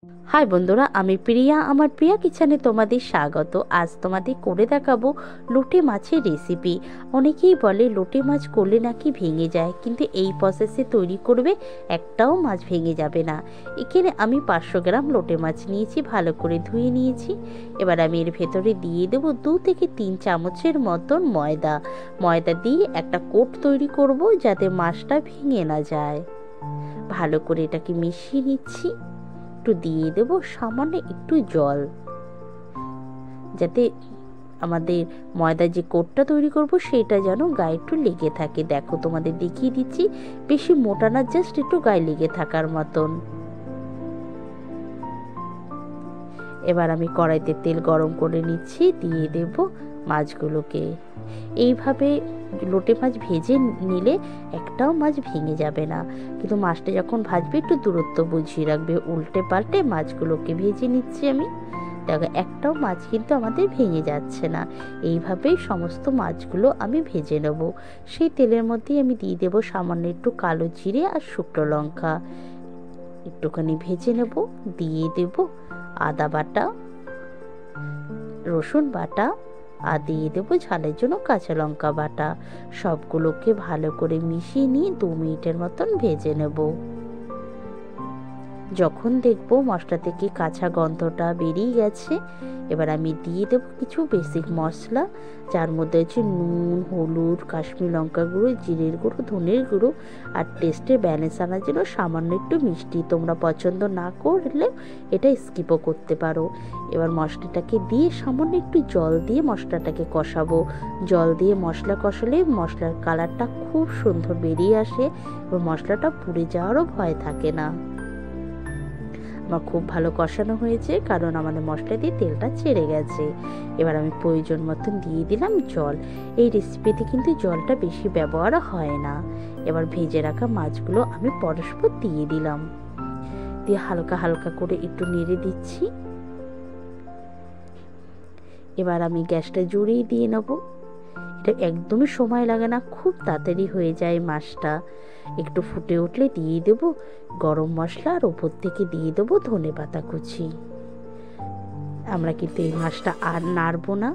High বন্ধুরা, আমি প্রিয়া। আমার প্রিয়া কিচেনে তোমাদের স্বাগত। আজ তোমাদের করে দেখাবো লোটে মাছের রেসিপি। অনেকেই বলে লোটে মাছ করলে নাকি ভেঙে যায়, কিন্তু এই প্রসেসে তৈরি করবে একটাও মাছ ভেঙে যাবে না। এখানে আমি 500 গ্রাম লোটে মাছ নিয়েছি, ভালো করে ধুয়ে নিয়েছি। এবার আমি এর ভেতরে দিয়ে দেবো 2 থেকে 3 চামচের মতন ময়দা দিয়ে একটা কোট তৈরি করব, যাতে মাছটা ভেঙে না যায়। ভালো করে এটাকে মিশিয়ে নিচ্ছি। একটু দিয়ে দেব সামান্য একটু জল, যাতে আমাদের ময়দার যে কোটটা তৈরি করব সেটা যেন গায়ে একটু লেগে থাকে। দেখো, তোমাদের দেখিয়ে দিচ্ছি, বেশি মোটা না, জাস্ট একটু গায়ে লেগে থাকার মতন। এবার আমি কড়াইতে তেল গরম করে নিচ্ছি, দিয়ে দেব মাছগুলোকে। এইভাবে লোটে মাছ ভেজে নিলে একটাও মাছ ভেঙে যাবে না, কিন্তু মাছটা যখন ভাজবে একটু দূরত্ব বুঝিয়ে রাখবে। উল্টে পাল্টে মাছগুলোকে ভেজে নিচ্ছি আমি। দেখো, একটাও মাছ কিন্তু আমাদের ভেঙে যাচ্ছে না। এইভাবেই সমস্ত মাছগুলো আমি ভেজে নেব। সেই তেলের মধ্যেই আমি দিয়ে দেবো সামান্য একটু কালো জিরে আর শুকনো লঙ্কা। একটুখানি ভেজে নেব। দিয়ে দেব আদা বাটা, রসুন বাটা, আর দিয়ে দেবো ঝালের জন্য কাঁচা লঙ্কা বাটা। সবগুলোকে ভালো করে মিশিয়ে নিয়ে 2 মিনিটের মতন ভেজে নেব। যখন দেখবো মশলা থেকে কাঁচা গন্ধটা বেরিয়ে গেছে, এবার আমি দিয়ে দেবো কিছু বেসিক মশলা, যার মধ্যে আছে নুন, হলুদ, কাশ্মীর লঙ্কা গুঁড়ো, জিরের গুঁড়ো, ধনের গুঁড়ো, আর টেস্টে ব্যালেন্স আনার জন্য সামান্য একটু মিষ্টি। তোমরা পছন্দ না করলে এটা স্কিপও করতে পারো। এবার মশলাটাকে দিয়ে সামান্য একটু জল দিয়ে মশলাটাকে কষাবো। জল দিয়ে মশলা কষালে মশলার কালারটা খুব সুন্দর বেরিয়ে আসে এবং মশলাটা পুড়ে যাওয়ারও ভয় থাকে না। আমার খুব ভালো কষানো হয়েছে, কারণ আমাদের মশলা দিয়ে তেলটা ছেড়ে গেছে। এবার আমি প্রয়োজন মতন দিয়ে দিলাম জল। এই রেসিপিতে কিন্তু জলটা বেশি ব্যবহার হয় না। এবার ভেজে রাখা মাছগুলো আমি পরস্পর দিয়ে দিলাম, দিয়ে হালকা হালকা করে একটু নেড়ে দিচ্ছি। এবার আমি গ্যাসটা জোরেই দিয়ে নেব। এটা একদমই সময় লাগে না, খুব তাড়াতাড়ি হয়ে যায় মাছটা। একটু ফুটে উঠলে দিয়ে দেব গরম মশলা, আর ওপর থেকে দিয়ে দেবো ধনেপাতা কুচি। আমরা কিন্তু এই মাছটা আর নাড়বো না,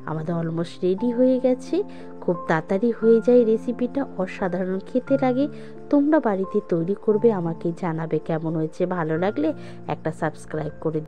আমাদের অলমোস্ট রেডি হয়ে গেছে। খুব তাড়াতাড়ি হয়ে যায় রেসিপিটা, অসাধারণ খেতে লাগে। তোমরা বাড়িতে তৈরি করবে, আমাকে জানাবে কেমন হয়েছে। ভালো লাগলে একটা সাবস্ক্রাইব করে